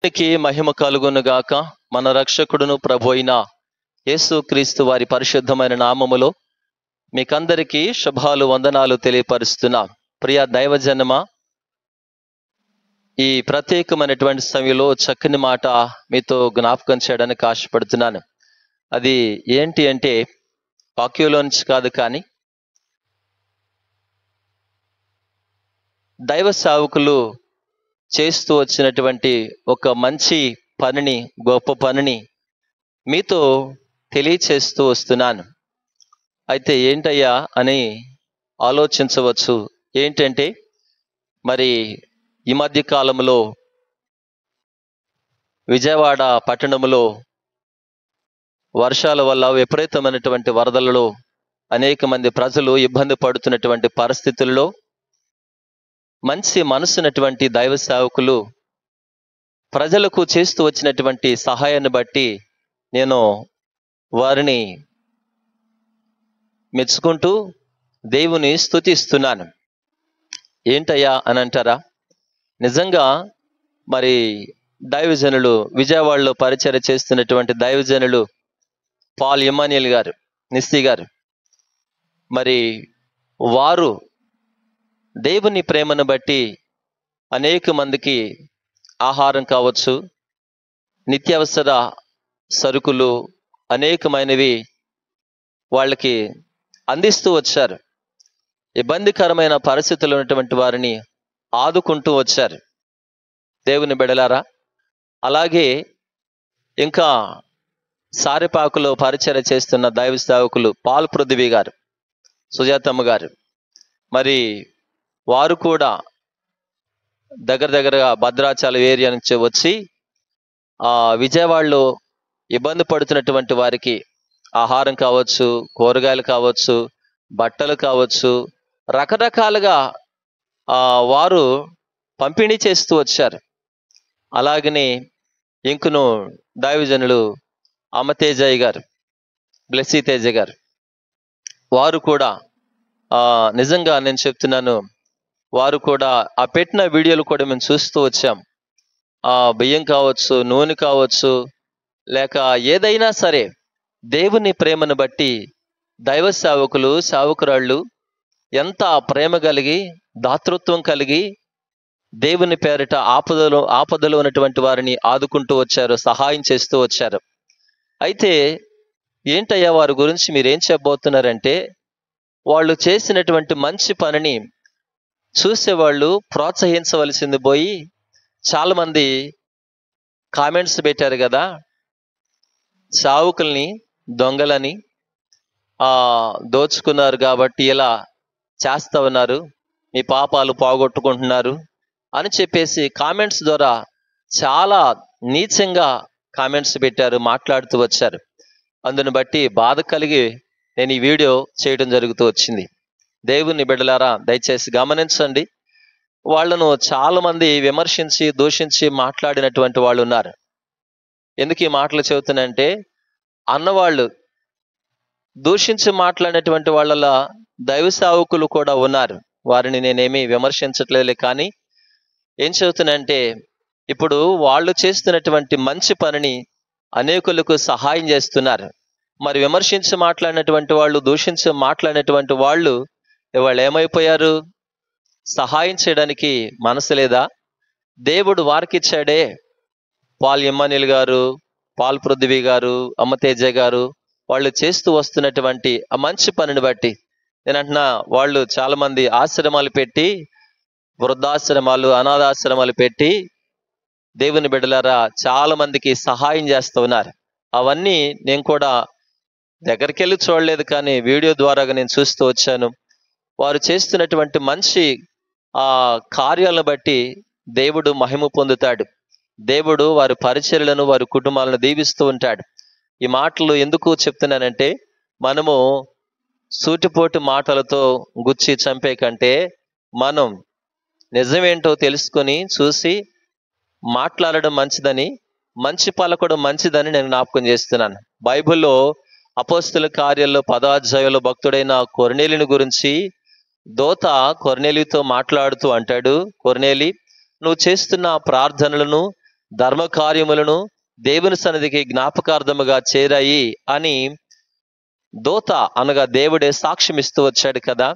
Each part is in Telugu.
దేవునికి మహిమ కలుగును గాక. మన రక్షకుడును ప్రభు అయిన యేసు క్రీస్తు వారి పరిశుద్ధమైన నామములో మీకందరికీ శుభాలు వందనాలు తెలియపరుస్తున్నా. ప్రియ దైవజనమ, ఈ ప్రత్యేకమైనటువంటి సమయంలో చక్కని మాట మీతో జ్ఞాపకం చేయడానికి ఆశపడుతున్నాను. అది ఏంటి అంటే వాక్యంలో నుంచి కాదు, కానీ దైవ సేవకులు చేస్తూ వచ్చినటువంటి ఒక మంచి పనిని, గొప్ప పనిని మీతో తెలియచేస్తూ వస్తున్నాను. అయితే ఏంటయ్యా అని ఆలోచించవచ్చు. ఏంటంటే, మరి ఈ మధ్య కాలంలో విజయవాడ పట్టణంలో వర్షాల వల్ల విపరీతమైనటువంటి వరదలలో అనేక మంది ప్రజలు ఇబ్బంది పడుతున్నటువంటి పరిస్థితుల్లో మంచి మనసున్నటువంటి దైవ సేవకులు ప్రజలకు చేస్తూ వచ్చినటువంటి సహాయాన్ని బట్టి నేను వారిని మెచ్చుకుంటూ దేవుని స్తుతిస్తున్నాను. ఏంటయ్యా అని అంటారా? నిజంగా మరి దైవజనులు, విజయవాడలో పరిచర్య చేస్తున్నటువంటి దైవజనులు పాల్ ఎమాన్యుయల్ గారు, నిస్తి గారు, మరి వారు దేవుని ప్రేమను బట్టి అనేక మందికి ఆహారం కావచ్చు, నిత్యావసర సరుకులు అనేకమైనవి వాళ్ళకి అందిస్తూ వచ్చారు. ఇబ్బందికరమైన పరిస్థితుల్లో ఉన్నటువంటి వారిని ఆదుకుంటూ వచ్చారు. దేవుని బిడలారా, అలాగే ఇంకా సారెపాకులో పరిచర్య చేస్తున్న దైవ సేవకులు పాల్ పృథ్వీ గారు, సుజాతమ్మ గారు, మరి వారు కూడా దగ్గరగా భద్రాచలం ఏరియా నుంచి వచ్చి విజయవాడలో ఇబ్బంది పడుతున్నటువంటి వారికి ఆహారం కావచ్చు, కూరగాయలు కావచ్చు, బట్టలు కావచ్చు, రకరకాలుగా వారు పంపిణీ చేస్తూ వచ్చారు. అలాగనే ఇంకను దైవజనులు అమతేజయ్ గారు, బ్లెస్సీ తేజ గారు, వారు కూడా నిజంగా నేను చెప్తున్నాను, వారు కూడా ఆ పెట్టిన వీడియోలు కూడా మేము చూస్తూ వచ్చాం. బియ్యం కావచ్చు, నూనె కావచ్చు, లేక ఏదైనా సరే దేవుని ప్రేమను బట్టి దైవ సేవకులు, సేవకురాళ్ళు ఎంత ప్రేమ కలిగి, దాతృత్వం కలిగి దేవుని పేరిట ఆపదలో ఉన్నటువంటి వారిని ఆదుకుంటూ వచ్చారు, సహాయం చేస్తూ వచ్చారు. అయితే ఏంటయ్యా వారి గురించి మీరేం చెప్పబోతున్నారంటే, వాళ్ళు చేసినటువంటి మంచి పనిని చూసేవాళ్ళు ప్రోత్సహించవలసింది పోయి చాలామంది కామెంట్స్ పెట్టారు కదా, సావుకుల్ని దొంగలని దోచుకున్నారు కాబట్టి ఇలా చేస్తా ఉన్నారు, మీ పాపాలు పోగొట్టుకుంటున్నారు అని చెప్పేసి కామెంట్స్ ద్వారా చాలా నీచంగా కామెంట్స్ పెట్టారు, మాట్లాడుతూ వచ్చారు. అందుని బట్టి బాధ కలిగి నేను ఈ వీడియో చేయడం జరుగుతూ వచ్చింది. దేవుని బిడ్డలారా, దయచేసి గమనించండి. వాళ్ళను చాలా మంది విమర్శించి, దూషించి మాట్లాడినటువంటి వాళ్ళు ఉన్నారు. ఎందుకు ఈ మాటలు చెబుతున్నానంటే, అన్నవాళ్ళు దూషించి మాట్లాడినటువంటి వాళ్ళ దైవ సేవకులు కూడా ఉన్నారు. వారిని నేనేమీ విమర్శించట్లేదు. కానీ ఏం చెబుతున్నానంటే, ఇప్పుడు వాళ్ళు చేస్తున్నటువంటి మంచి పనిని అనేకులకు సహాయం చేస్తున్నారు. మరి విమర్శించి మాట్లాడినటువంటి వాళ్ళు, దూషించి మాట్లాడినటువంటి వాళ్ళు ఏమైపోయారు? సహాయం చేయడానికి మనసు లేదా? దేవుడు వారికి ఇచ్చాడే. పాల్ ఎమాన్యుయల్ గారు, పాల్ పృథ్వీ గారు, అమ్మతేజ గారు, వాళ్ళు చేస్తూ వస్తున్నటువంటి ఆ మంచి పనిని బట్టి నేనంటున్నా, వాళ్ళు చాలా మంది ఆశ్రమాలు పెట్టి, వృద్ధాశ్రమాలు, అనాథాశ్రమాలు పెట్టి దేవుని బిడ్డలారా చాలా మందికి సహాయం చేస్తూ ఉన్నారు. అవన్నీ నేను కూడా దగ్గరికి వెళ్ళి చూడలేదు, కానీ వీడియో ద్వారాగా నేను చూస్తూ వచ్చాను. వారు చేస్తున్నటువంటి మంచి కార్యాలను బట్టి దేవుడు మహిమ పొందుతాడు. దేవుడు వారి పరిచర్యలను, వారి కుటుంబాలను దీవిస్తూ ఉంటాడు. ఈ మాటలు ఎందుకు చెప్తున్నానంటే, మనము సూటిపోటు మాటలతో గుచ్చి చంపే కంటే మనం నిజమేంటో తెలుసుకొని చూసి మాట్లాడడం మంచిదని, మంచి పలకడం మంచిదని నేను జ్ఞాపకం చేస్తున్నాను. బైబిల్లో అపోస్తుల కార్యాల్లో 10వ అధ్యాయంలో భక్తుడైన కొర్నేలిని గురించి దోత కొర్నేలితో మాట్లాడుతూ అంటాడు, కొర్నేలి, నువ్వు చేస్తున్న ప్రార్థనలను, ధర్మ కార్యములను దేవుని సన్నిధికి జ్ఞాపకార్థముగా చేరాయి అని దూత అనగా దేవుడే సాక్ష్యం ఇస్తూ వచ్చాడు కదా.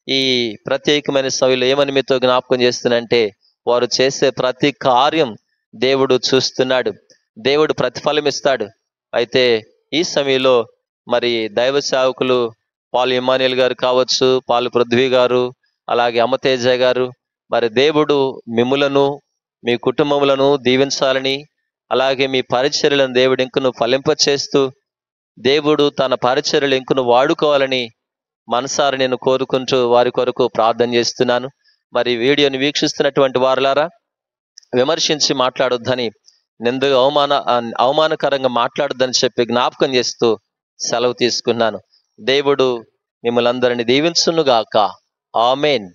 ఈ ప్రత్యేకమైన సమయంలో ఏమని మీతో జ్ఞాపకం చేస్తున్నంటే, వారు చేసే ప్రతి కార్యం దేవుడు చూస్తున్నాడు, దేవుడు ప్రతిఫలం ఇస్తాడు. అయితే ఈ సమయంలో మరి దైవ సేవకులు పాల్ ఇమానియల్ గారు కావచ్చు, పాల్ పృథ్వీ గారు, అలాగే అమతేజ గారు, మరి దేవుడు మిమ్ములను మీ కుటుంబములను దీవించాలని, అలాగే మీ పరిచర్యలను దేవుడు ఇంకను ఫలింపచేస్తూ దేవుడు తన పరిచర్యలు ఇంకను వాడుకోవాలని మనసారా నేను కోరుకుంటూ వారి కొరకు ప్రార్థన చేస్తున్నాను. మరి వీడియోని వీక్షిస్తున్నటువంటి వారులారా, విమర్శించి మాట్లాడొద్దని, నిందుగా అవమానకరంగా మాట్లాడొద్దని చెప్పి జ్ఞాపకం చేస్తూ సెలవు తీసుకున్నాను. దేవుడు మిమ్మల్ని అందరినీ దీవించునుగాక. ఆమేన్.